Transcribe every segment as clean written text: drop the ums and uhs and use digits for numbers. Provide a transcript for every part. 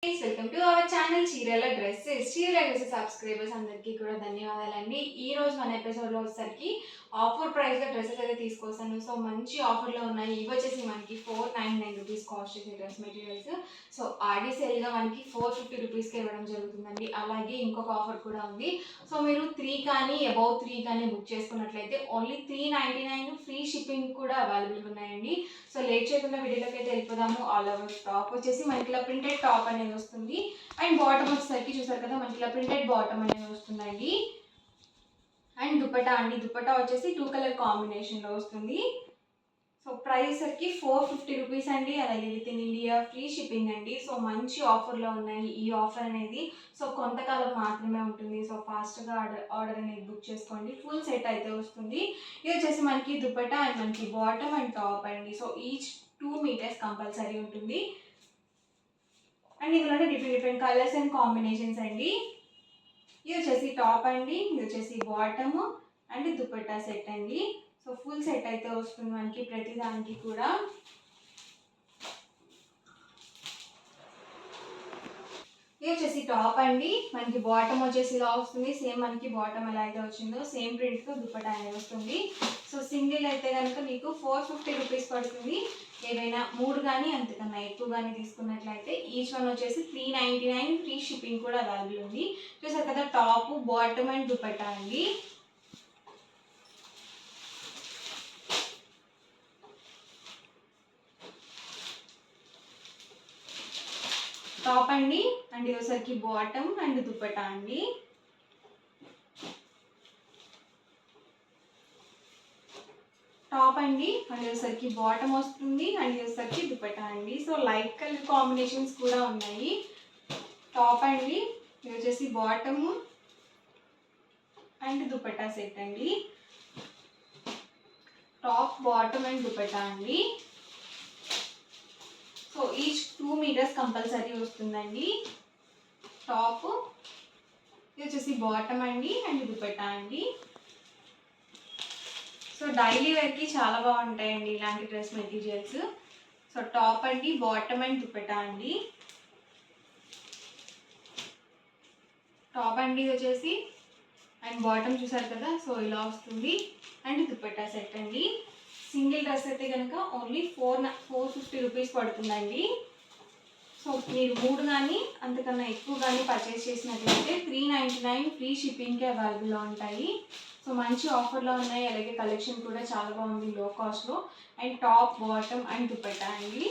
Welcome to our channel చీరల dresses subscribers అందరికీ కూడా ధన్యవాదాలండి. ఈ రోజు మన ఎపిసోడ్లో వచ్చేసరికి ఆఫర్ ప్రైస్లో డ్రెస్సెస్ అయితే తీసుకొస్తాను. సో మంచి ఆఫర్లో ఉన్నాయి. ఇవి వచ్చేసి మనకి 499 రూపీస్ కాస్ట్ చేసే డ్రెస్ మెటీరియల్స్. సో ఆర్డీ సేల్గా మనకి 450 రూపీస్కి ఇవ్వడం జరుగుతుందండి. అలాగే ఇంకొక ఆఫర్ కూడా ఉంది. సో మీరు 3 కానీ అబౌవ్ 3 కానీ బుక్ చేసుకున్నట్లయితే ఓన్లీ 399 ఫ్రీ షిప్పింగ్ కూడా అవైలబుల్గా ఉన్నాయండి. సో లేట్ చేయకుండా వీడియోలోకి అయితే వెళ్ళిపోదాము. ఆల్ ఓవర్ టాప్ వచ్చేసి మనకి ఇలా ప్రింటెడ్ టాప్ అనేది వస్తుంది. అండ్ బాటమ్ వచ్చేసరికి చూసారు కదా మనకి ఇలా ప్రింటెడ్ బాటమ్ అనేది వస్తుందండి. అండ్ దుపట్టా అండి, దుపట్టా వచ్చేసి 2 కలర్ కాంబినేషన్లో వస్తుంది. సో ప్రైస్ సరికి 450 రూపీస్ అండి. అలాగే with in India free shipping అండి. సో మంచి ఆఫర్లో ఉన్నాయి. ఈ ఆఫర్ అనేది సో కొంతకాలం మాత్రమే ఉంటుంది. సో ఫాస్ట్గా ఆర్డర్ అనేది బుక్ చేసుకోండి. ఫుల్ సెట్ అయితే వస్తుంది. ఇది వచ్చేసి మనకి దుపట్టా అండ్ మనకి బాటమ్ అండ్ టాప్ అండి. సో ఈచ్ 2 మీటర్స్ కంపల్సరీ ఉంటుంది. అండ్ ఇందులోనే డిఫరెంట్ కలర్స్ అండ్ కాంబినేషన్స్ అండి. ఇది వచ్చేసి టాప్ అండి, ఇది వచ్చేసి బాటమ్ అండ్ దుపట్టా సెట్ అండి. సో ఫుల్ సెట్ అయితే వస్తుంది మనకి ప్రతి దానికి కూడా. ఇది వచ్చేసి టాప్ అండి, మనకి బాటమ్ వచ్చేసి ఇలా వస్తుంది. సేమ్ మనకి బాటమ్ ఎలా అయితే వచ్చిందో సేమ్ ప్రింట్తో దుపట్టా అనేది వస్తుంది. సో సింగిల్ అయితే కనుక మీకు 450 రూపీస్ పడుతుంది. ఏవైనా 3 కానీ అంతకన్నా ఎక్కువ కానీ తీసుకున్నట్లయితే ఈచ్ వన్ వచ్చేసి 399 ఫ్రీ షిప్పింగ్ కూడా అవైలబుల్ ఉంది. చూసారు కదా టాప్ బాటమ్ అండ్ దుపట్టా అండి. టాప్ అండి అండ్ ఇదొసరికి బాటమ్ అండ్ దుపట్టా అండి. టాప్ అండి అండ్ ఇదొసరికి బాటమ్ వస్తుంది అండ్ ఇదొసరికి దుపట్టా అండి. సో లైట్ కలర్ కాంబినేషన్స్ కూడా ఉన్నాయి. టాప్ అండి, ఇది వచ్చేసి బాటమ్ అండ్ దుపట్టా సెట్ అండి. టాప్ బాటమ్ అండ్ దుపట్టా అండి. సో ఈచ్ 2 మీటర్స్ కంపల్సరీ వస్తుందండి. టాప్, ఇది వచ్చేసి బాటమ్ అండి అండ్ దుపట్టా అండి. సో డైలీ వేర్కి చాలా బాగుంటాయండి ఇలాంటి డ్రెస్ మెటీరియల్స్. సో టాప్ అండి, బాటమ్ అండ్ దుపట్టా అండి. టాప్ అండి ఇది వచ్చేసి అండ్ బాటమ్ చూసారు కదా సో ఇలా వస్తుంది అండ్ దుపట్టా సెట్ అండి. సింగిల్ డ్రెస్ అయితే కనుక ఓన్లీ 450 రూపీస్ పడుతుందండి. సో మీరు 3 కానీ అంతకన్నా ఎక్కువ కానీ పర్చేస్ చేసినట్లయితే 399 ఫ్రీ షిప్పింగ్కి అవైలబుల్లో ఉంటాయి. సో మంచి ఆఫర్లో ఉన్నాయి. అలాగే కలెక్షన్ కూడా చాలా బాగుంది లో కాస్ట్లో. And top bottom and dupatta అండి.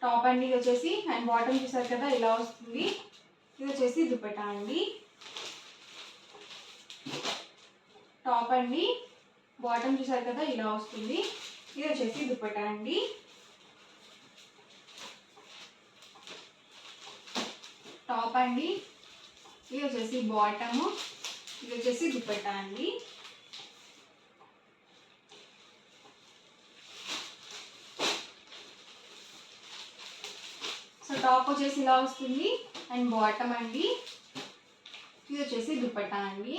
టాప్ అండి ఇది వచ్చేసి అండ్ బాటమ్ చూసారు కదా ఇలా వస్తుంది. ఇది వచ్చేసి దుపట్టా అండి. టాప్ అండి, బాటమ్ చూసారు కదా ఇలా వస్తుంది. ఇది వచ్చేసి దుపట్టా అండి. టాప్ అండి, ఇది వచ్చేసి బాటమ్, ఇది వచ్చేసి దుపట్టా అండి. సో టాప్ వచ్చేసి ఇలా వస్తుంది అండ్ బాటమ్ అండి, ఇది వచ్చేసి దుపట్టా అండి.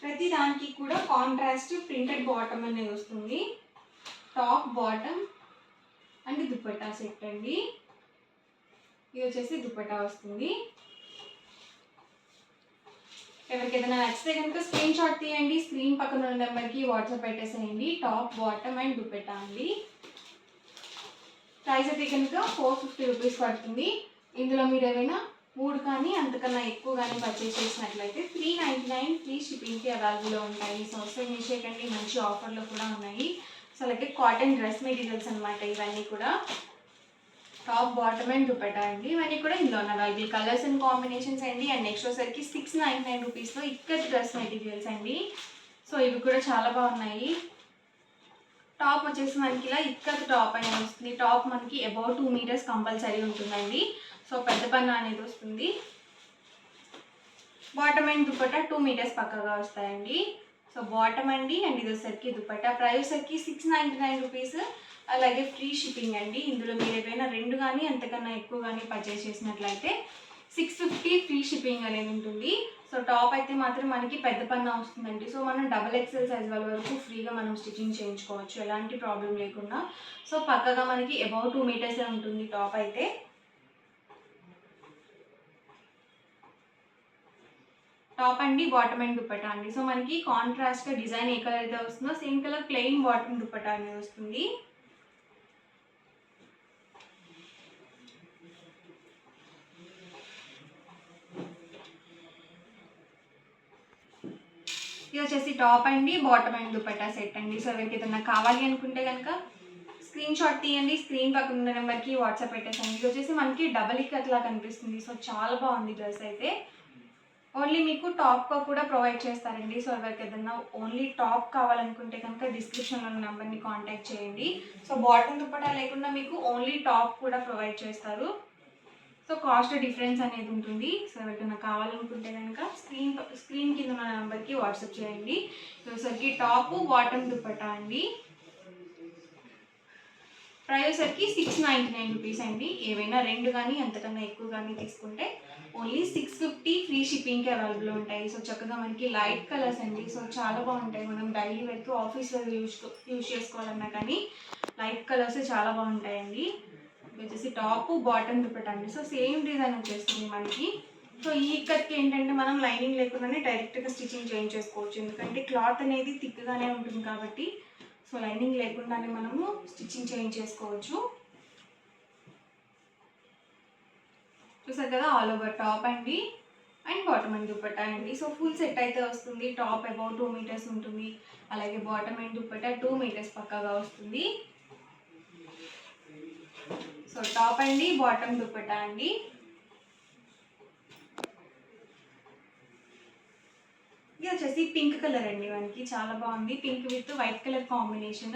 ప్రతి దానికి కూడా కాంట్రాస్ట్ ప్రింటెడ్ బాటమ్ అనేది వస్తుంది. Top bottom and dupatta set అండి. ఇది వచ్చేసి దుపట్టా వస్తుంది. ఎవరికి ఏదైనా నచ్చితే కనుక స్క్రీన్ షాట్ తీయండి. స్క్రీన్ పక్కన ఉన్న నెంబర్కి వాట్సాప్ పెట్టేసేయండి. టాప్ బాటమ్ అండ్ దుపట్టా అండి. ప్రైస్ అయితే కనుక 450 రూపీస్ పడుతుంది. ఇందులో మీరు ఏమైనా 3 కానీ అంతకన్నా ఎక్కువ కానీ పర్చేస్ చేసినట్లయితే 399 ఫ్రీ షిప్పింగ్కి అవైలబుల్లో ఉంటాయి. సో అవసరం చేసేయండి. మంచి ఆఫర్లో కూడా ఉన్నాయి. సో అలాగే కాటన్ డ్రెస్ మెటీరియల్స్ అనమాట ఇవన్నీ కూడా. టాప్ బాటమ్ అండ్ దుపట్టా అండి. ఇవన్నీ కూడా ఇందులో అవైలబుల్ కలర్స్ అండ్ కాంబినేషన్స్ అండి. అండ్ నెక్స్ట్ వచ్చేసరికి 699 రూపీస్లో ఇక్కత్ డ్రెస్ మెటీరియల్స్ అండి. సో ఇవి కూడా చాలా బాగున్నాయి. టాప్ వచ్చేసి మనకి ఇలా ఇక్కత్ టాప్ అనేది వస్తుంది. టాప్ మనకి అబౌట్ 2 మీటర్స్ కంపల్సరీ ఉంటుందండి. సో పెద్ద పన్ను అనేది వస్తుంది. బాటమ్ అండ్ దుపట్టా 2 మీటర్స్ పక్కగా వస్తాయండి. సో బాటమ్ అండి అండ్ ఇది వచ్చేసరికి దుపట్టా. ప్రైస్ వచ్చేసరికి 699 రూపీస్. అలాగే ఫ్రీ షిప్పింగ్ అండి. ఇందులో మీరు ఏదైనా 2 కానీ అంతకన్నా ఎక్కువ కానీ పర్చేస్ చేసినట్లయితే 650 ఫ్రీ షిప్పింగ్ అనేది ఉంటుంది. సో సో టాప్ అయితే మాత్రం మనకి పెద్ద పన్నా వస్తుందండి. సో మనం డబుల్ ఎక్సెల్ సైజ్ వాళ్ళ వరకు ఫ్రీగా మనం స్టిచ్చింగ్ చేయించుకోవచ్చు ఎలాంటి ప్రాబ్లం లేకుండా. సో పక్కగా మనకి అబౌవ్ 2 మీటర్సే ఉంటుంది టాప్ అయితే. టాప్ అండి, బాటమ్ అండ్ దుపట్టా అండి. సో మనకి కాంట్రాస్ట్గా డిజైన్ ఏ కలర్ అయితే వస్తుందో same colour plain bottom dupatta అనేది వస్తుంది. ఇది వచ్చేసి టాప్ అండి, బాటమ్ అండ్ దుపట్టా సెట్ అండి. సో ఎవరికి ఏదైనా కావాలి అనుకుంటే కనుక స్క్రీన్ షాట్ తీయండి, స్క్రీన్ పక్కన ఉన్న నెంబర్కి వాట్సాప్ పెట్టేసండి. ఇది వచ్చేసి మనకి డబల్ ఇక్కత్లా కనిపిస్తుంది. సో చాలా బాగుంది డ్రెస్ అయితే. ఓన్లీ మీకు టాప్ కూడా ప్రొవైడ్ చేస్తారండి. సో ఎవరికి ఏదైనా ఓన్లీ టాప్ కావాలనుకుంటే కనుక డిస్క్రిప్షన్లో ఉన్న నెంబర్ని కాంటాక్ట్ చేయండి. సో బాటమ్ దుపట్టా లేకుండా మీకు ఓన్లీ టాప్ కూడా ప్రొవైడ్ చేస్తారు. సో కాస్ట్ డిఫరెన్స్ అనేది ఉంటుంది. సో ఎవరికైనా కావాలనుకుంటే కనుక స్క్రీన్ కింద ఉన్న నెంబర్కి వాట్సాప్ చేయండి. సరికి టాప్ బాటమ్ దుపట్టా అండి. ప్రైస్ వచ్చరికి 699 రూపీస్ అండి. ఏవైనా రెండు కానీ అంతకన్నా ఎక్కువ కానీ తీసుకుంటే ఓన్లీ 650 ఫ్రీ షిప్పింగ్కి అవైలబుల్ ఉంటాయి. సో చక్కగా మనకి లైట్ కలర్స్ అండి. సో చాలా బాగుంటాయి. మనం డైలీ వేర్కి ఆఫీస్ వేర్ యూజ్ చేసుకోవాలన్నా కానీ లైట్ కలర్స్ చాలా బాగుంటాయండి. వచ్చేసి టాప్ బాటమ్ దుపట్టా అండి. సో సేమ్ డిజైన్ వచ్చేస్తుంది మనకి. సో ఈ ఇక్కడికి ఏంటంటే మనం లైనింగ్ లేకుండానే డైరెక్ట్గా స్టిచ్చింగ్ చేయించేసుకోవచ్చు. ఎందుకంటే క్లాత్ అనేది థిక్గానే ఉంటుంది కాబట్టి సో లైనింగ్ లేకుండానే మనము స్టిచ్చింగ్ చేయించేసుకోవచ్చు. చూసారు కదా, ఆల్ ఓవర్ టాప్ అండి అండ్ బాటమ్ అండ్ దుపట్టా అండి. సో ఫుల్ సెట్ అయితే వస్తుంది. టాప్ అబౌట్ 2 మీటర్స్ ఉంటుంది. అలాగే బాటమ్ అండ్ దుపట్టా 2 మీటర్స్ పక్కాగా వస్తుంది. సో టాప్ అండి, బాటమ్ దుపట్టా అండి. ఇది వచ్చేసి పింక్ కలర్ అండి. మనకి చాలా బాగుంది. Pink with white colour combination.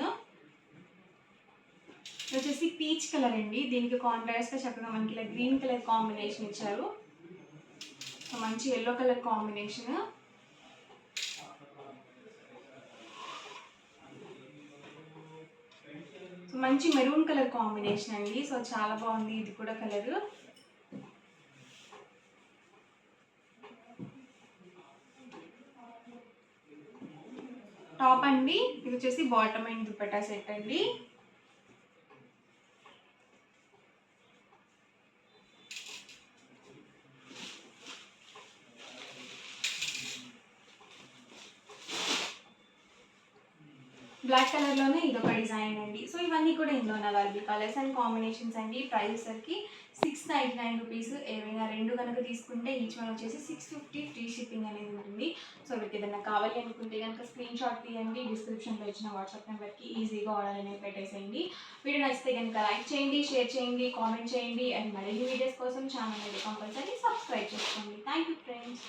ఇది వచ్చేసి పీచ్ కలర్ అండి. దీనికి కాంట్రాస్ట్గా చక్కగా మనకి ఇలా గ్రీన్ కలర్ కాంబినేషన్ ఇచ్చారు. సో మంచి ఎల్లో కలర్ కాంబినేషన్. సో మంచి మెరూన్ కలర్ కాంబినేషన్ అండి. సో చాలా బాగుంది ఇది కూడా కలర్. టాప్ అండి. ఇది వచ్చేసి బాటమ్ అండ్ దుపట్టా సెట్ అండి. బ్లాక్ కలర్లోనే ఇదొక డిజైన్ అండి. సో ఇవన్నీ కూడా ఇందులో అవైలబుల్ కలర్స్ అండ్ కాంబినేషన్స్ అండి. ప్రైస్ సరికి 699 రూపీస్. ఏవైనా రెండు కనుక తీసుకుంటే ఈచ్ వన్ వచ్చేసి 650 ఫ్రీ షిప్పింగ్ అనేది ఉంటుంది. సో మీకు ఏదైనా కావాలి అనుకుంటే కనుక స్క్రీన్ షాట్ తీయండి, డిస్క్రిప్షన్లో ఇచ్చిన వాట్సాప్ నెంబర్కి ఈజీగా ఆర్డర్ అనేది పెట్టేసేయండి. వీడియో నచ్చితే కనుక లైక్ చేయండి, షేర్ చేయండి, కామెంట్ చేయండి అండ్ మరిన్ని వీడియోస్ కోసం ఛానల్ అనేది కంపల్సరీ సబ్స్క్రైబ్ చేసుకోండి. Thank you friends.